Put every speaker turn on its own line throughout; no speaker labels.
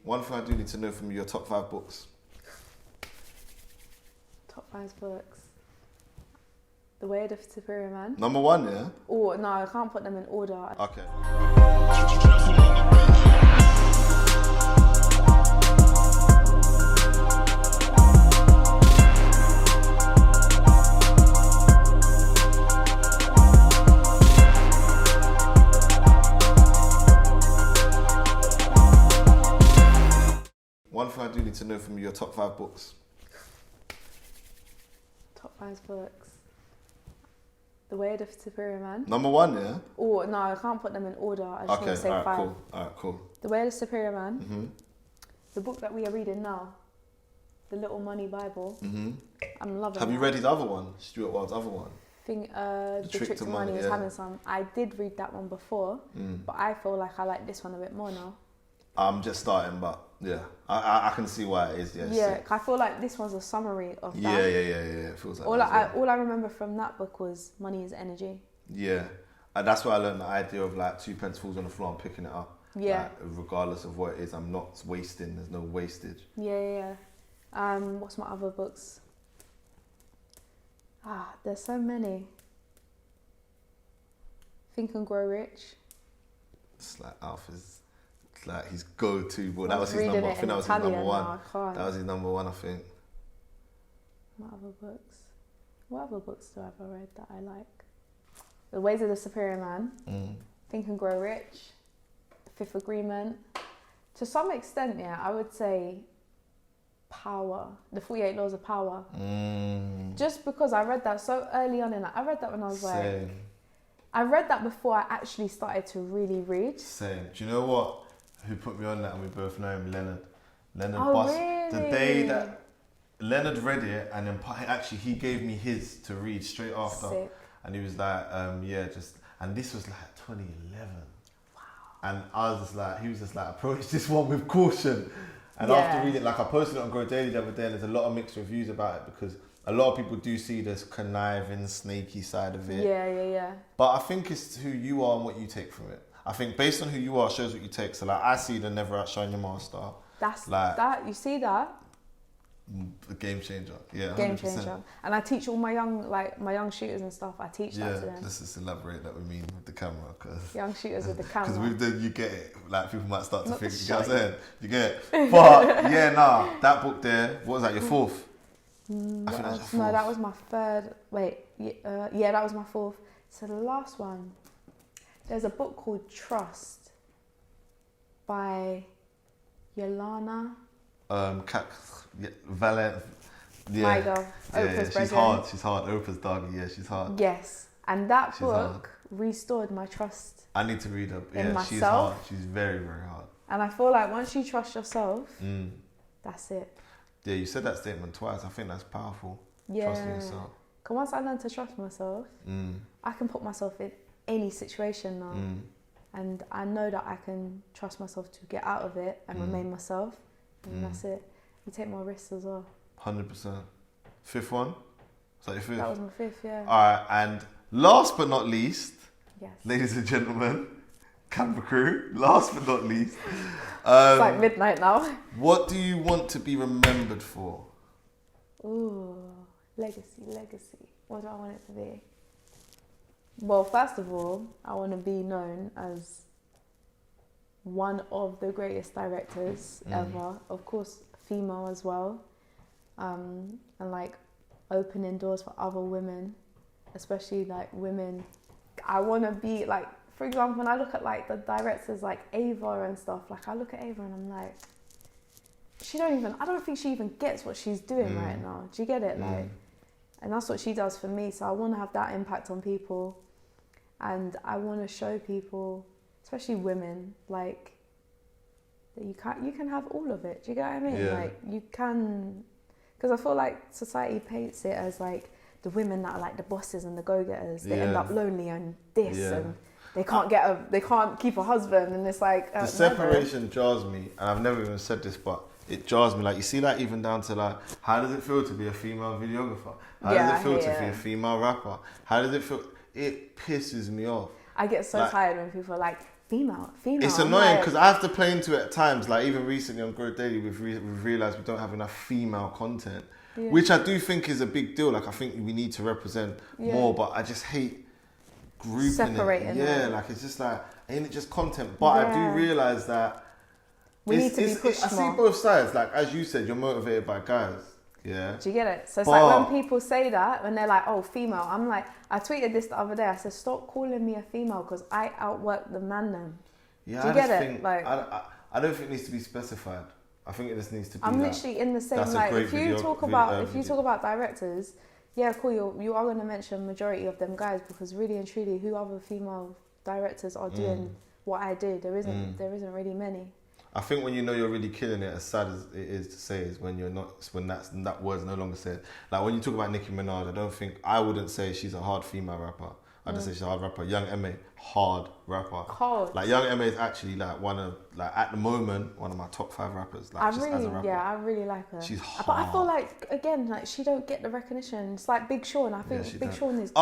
One thing I do need to know from you, your top 5 books.
Top 5 books. The Way of the Superior Man.
Number 1, yeah?
Oh, no, I can't put them in order.
Okay. One thing I do need to know from you, your top 5 books.
Top 5 books. The Way of the Superior Man.
Number 1, yeah?
Oh, no, I can't put them in order. I just want to say 5.
Cool. Alright, cool.
The Way of the Superior Man.
Mm-hmm.
The book that we are reading now. The Little Money Bible.
Mm-hmm.
I'm loving it.
Have you read his other one? Stuart Wild's other one?
The Trick to Money is having some. I did read that one before, but I feel like I like this one a bit more now.
I'm just starting, but yeah, I can see why it is.
Yeah, I feel like this one's a summary of that.
Yeah. It feels like
all I remember from that book was money is energy.
Yeah, and that's why I learned the idea of like 2 pence falls on the floor and picking it up.
Yeah.
Like, regardless of what it is, I'm not wasting. There's no wastage.
Yeah. What's my other books? There's so many. Think and Grow Rich.
It's like Alpha's. Like his go-to book. That was his number. I think that was his number 1. That was his number 1, I think.
What other books? What other books do I ever read that I like? The Ways of the Superior Man. Think and Grow Rich. The Fifth Agreement. To some extent, yeah, I would say Power. The 48 Laws of Power. Just because I read that so early on in life. I read that when I was like... I read that before I actually started to really read.
Same. Do you know what? Who put me on that, and we both know him, Leonard.
Really?
The day that Leonard read it, and then actually he gave me his to read straight after.
Sick.
And he was like, and this was like 2011.
Wow.
And he was just like, approach this one with caution. And after reading it, like I posted it on Grow Daily the other day, and there's a lot of mixed reviews about it because a lot of people do see this conniving, snaky side of it.
Yeah.
But I think it's who you are and what you take from it. I think based on who you are shows what you take. So like I see the never outshine your master.
That's
like
that. You see that?
The game changer. Yeah.
Game
100%.
changer. And I teach all my young shooters and stuff. I teach that to them.
Let's just elaborate that we mean with the camera, because
young shooters with the camera.
Because with the you get it. Like people might start to think. You get what I'm saying? You get it. But that book there. What was that? Your 4th? I think that was your 4th.
No, that was my 3rd. Wait. That was my 4th. So the last one. There's a book called Trist by Yolana.
Valent.
My girl.
She's hard. She's hard. Oprah's dog. Yeah, she's hard.
Yes, and that book restored my trust.
I need to read her.
In myself.
She's hard. She's very, very hard.
And I feel like once you trust yourself, that's it.
Yeah, you said that statement twice. I think that's powerful.
Yeah.
Trusting yourself.
Because once I learn to trust myself, I can put myself in any situation now. And I know that I can trust myself to get out of it and remain myself. And that's it. You take more risks as well.
100%. 5th one? Is that your 5th?
That was my 5th, yeah.
Alright, and last but not least,
yes,
ladies and gentlemen, camera crew, last but not least.
It's like midnight now.
What do you want to be remembered for?
Ooh, legacy. What do I want it to be? Well, first of all, I want to be known as one of the greatest directors ever. Of course, female as well. And like opening doors for other women, especially like women. I want to be like, for example, when I look at like the directors like Ava and stuff, like I look at Ava and I'm like, I don't think she even gets what she's doing right now. Do you get it? Like, and that's what she does for me. So I want to have that impact on people. And I want to show people, especially women, like that you can have all of it. Do you get what I mean?
Yeah.
Like you can, because I feel like society paints it as like the women that are like the bosses and the go-getters. They end up lonely and this and they can't keep a husband, and it's like
the separation jars me, and I've never even said this, but it jars me. Like you see, like even down to like, how does it feel to be a female videographer? How does it feel to be a female rapper? How does it feel? It pisses me off.
I get so tired when people are like, female.
It's
I'm
annoying
like,
because I have to play into it at times. Like even recently on Grow Daily, we've realised we don't have enough female content, which I do think is a big deal. Like I think we need to represent more, but I just hate grouping
separating
it. Yeah, like it's just like, ain't it just content? But I do realise that
we need to be pushed
I see
more.
both sides. Like as you said, you're motivated by guys. Yeah.
Do you get it? So it's like when people say that, when they're like, oh, female, I'm like, I tweeted this the other day. I said, stop calling me a female because I outwork the man then.
Yeah,
do you get it? Like,
I don't think it needs to be specified. I think it just needs to be.
I'm literally in the same. Like, if you talk about directors, yeah, cool. You are going to mention majority of them guys because really and truly, who other female directors are doing what I do? There isn't really many.
I think when you know you're really killing it, as sad as it is to say, is when you're not, when that word's no longer said. Like when you talk about Nicki Minaj, I wouldn't say she's a hard female rapper. I just say she's a hard rapper. Young M.A, hard rapper.
Cold.
Like Young M.A is actually like at the moment, one of my top 5 rappers. Like as a rapper.
I really like her.
She's hard.
But I feel like, again, like she don't get the recognition. It's like Big Sean. I think Big Sean is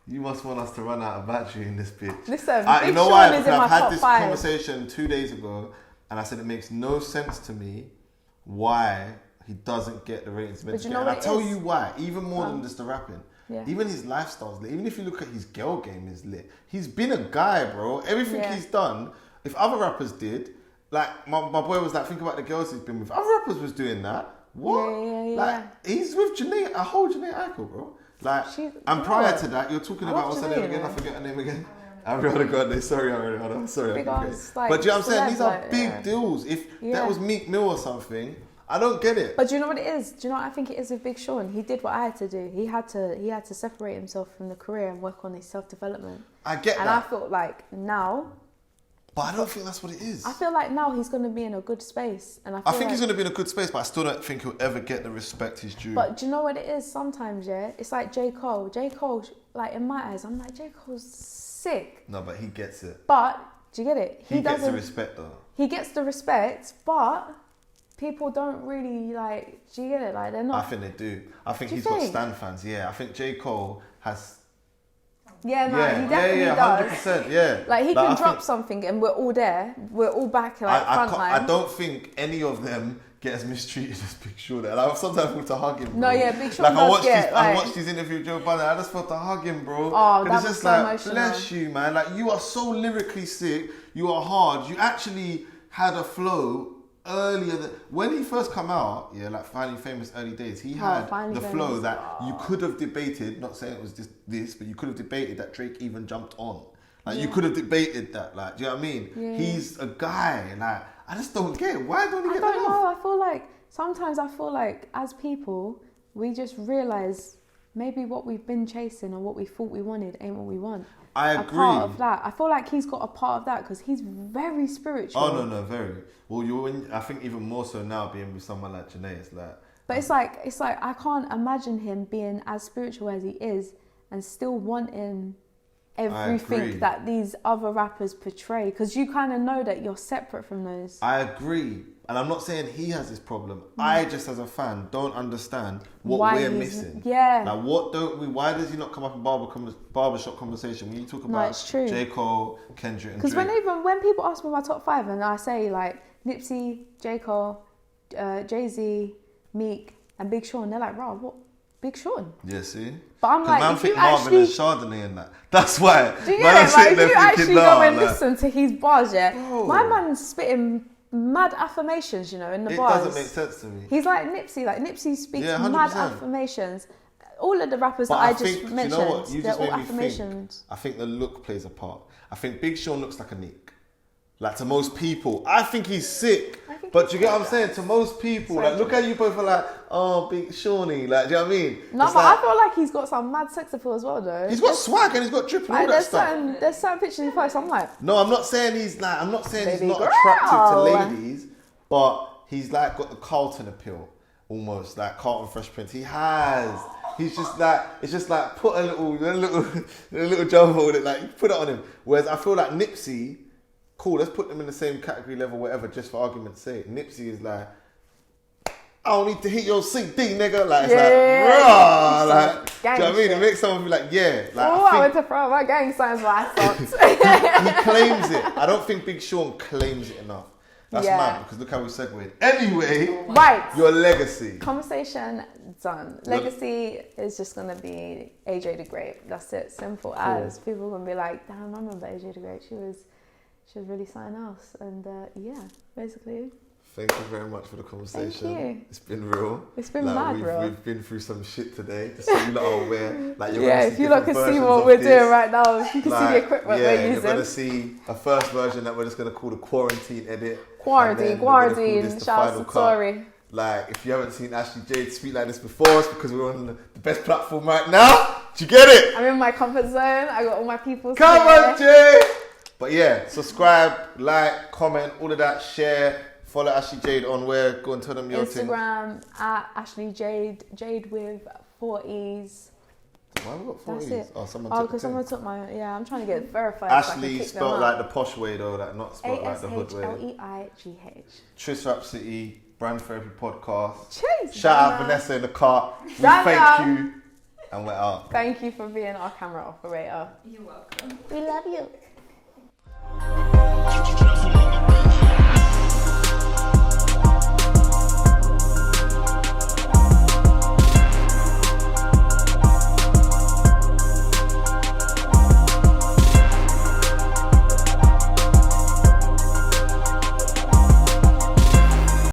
you must want us to run out of battery in this bitch.
Listen,
you know why? Because I've had this conversation 2 days ago, and I said it makes no sense to me why he doesn't get the ratings.
But you know
and I
what
tell you why, even more than just the rapping.
Yeah.
Even his lifestyle's lit. Even if you look at his girl game is lit. He's been a guy, bro. Everything he's done, if other rappers did, like my boy was like, think about the girls he's been with. Other rappers was doing that. What? Like he's with Janae, a whole Janae Aiko, bro. Like, and prior to that, you're talking about what's her name again? I forget her name again. Ariana Grande. Sorry, Ariana. Sorry. But do you know what I'm saying? These are big deals. If that was Meek Mill or something, I don't get it.
But do you know what it is? Do you know what I think it is with Big Sean? He did what I had to do. He had to separate himself from the career and work on his self-development.
I get that.
And I feel like now...
But I don't think that's what it is.
I feel like now he's going to be in a good space. And I
think he's going to be in a good space, but I still don't think he'll ever get the respect he's due.
But do you know what it is? Sometimes, it's like J. Cole. J. Cole, like in my eyes, I'm like, J. Cole's sick.
No, but he gets it.
But, do you get it?
He gets the respect though.
He gets the respect, but... people don't really like. Do you get it? Like they're not.
I think they do. I think he's got stan fans. Yeah, I think J. Cole has.
Yeah, no, he definitely does.
100%. Yeah,
like he can drop something and we're all there. We're all back like front line.
I don't think any of them get as mistreated as Big Sean. And I sometimes feel to hug him. Bro.
No, yeah, Big Sean
I watched his interview with Joe Budden. I just felt to hug him, bro.
Oh, that was
just
so
like,
emotional.
Bless you, man. Like you are so lyrically sick. You are hard. You actually had a flow. Earlier, when he first come out, like Finally Famous early days, he had the flow that you could have debated, not saying it was just this, but you could have debated that Drake even jumped on. Like you could have debated that, like, do you know what I mean? Yeah. He's a guy, like, I just don't get it. Why don't he get that love?
I feel like, sometimes I feel like as people, we just realise maybe what we've been chasing or what we thought we wanted ain't what we want.
I agree.
A part of that. I feel like he's got a part of that because he's very spiritual.
Oh no, very. Well, I think even more so now being with someone like Janae, it's like.
But it's like I can't imagine him being as spiritual as he is and still wanting everything that these other rappers portray because you kind of know that you're separate from those.
I agree. And I'm not saying he has this problem. I just, as a fan, don't understand what we're missing.
Yeah.
Like, why does he not come up in barbershop conversation when you talk about J. Cole, Kendrick, and Drake?
Because when people ask me my top 5 and I say, like, Nipsey, J. Cole, Jay-Z, Meek, and Big Sean, they're like, wow, what? Big Sean?
Yeah, see?
But I'm like,
man, if you Marvin and Chardonnay and that. That's why.
Do you get it? Like, if you actually go and listen to his bars, my man's spitting mad affirmations, in the bars.
It doesn't make sense to me.
He's like Nipsey. Like Nipsey speaks mad affirmations. All of the rappers that I just mentioned, they're all affirmations.
I think the look plays a part. I think Big Sean looks like a Nick. Like to most people, I think he's sick. But you get what I'm saying? To most people, like look at you both are like, oh, Big Shawnee, like, do you know what I mean?
No, but I feel like he's got some mad sex appeal as well, though.
He's got swag and he's got drip and all that stuff.
There's certain pictures he posts. I'm like,
no, I'm not saying he's not attractive to ladies, but he's like got the Carlton appeal, almost like Carlton Fresh Prince. He has. He's just like, it's just like put a little jump on it, like put it on him. Whereas I feel like Nipsey. Cool, let's put them in the same category level, whatever, just for argument's sake. Nipsey is like, I don't need to hit your CD, nigga. Like, it's
Yeah.
like, raw. Like, do you know what I mean?
shit.
It makes someone be like, yeah. Like,
Oh, I went to throw my gang signs, but I thought.
he claims it. I don't think Big Sean claims it enough. That's mad because look how we segued. Anyway,
right.
Your legacy.
Conversation done. Legacy is just gonna be AJ the Great. That's it. Simple as. People are gonna be like, damn, I remember AJ the Great. She was really something else. And yeah, basically.
Thank you very much for the conversation.
Thank you.
It's been real.
It's been mad real.
We've been through some shit today. Just so you lot are aware. Like, you're
if you lot can see what we're doing right now, if you can see the equipment we're using.
You're gonna see a first version that we're just gonna call the quarantine edit.
Quarantine. Shout out to Tori.
Like, if you haven't seen Ashleigh Jadee speak like this before, it's because we're on the best platform right now. Do you get it?
I'm in my comfort zone. I got all my people.
Come on, Jay. But yeah, subscribe, like, comment, all of that, share. Follow Ashleigh Jadee on where? Go and tell them your thing.
Instagram at Ashleigh Jadee. Jade with 4 E's.
Why have we got 4
That's
E's?
it.
Oh,
because someone took my. Yeah, I'm trying to get verified.
Ashleigh spelled like the posh way though, like not spelled like the hood way.
ASHLEIGH.
Trist Rap City, Brand Therapy Podcast.
Cheers.
Shout out Vanessa in the car. We thank you. And we're out.
Thank you for being our camera operator.
You're welcome.
We love you.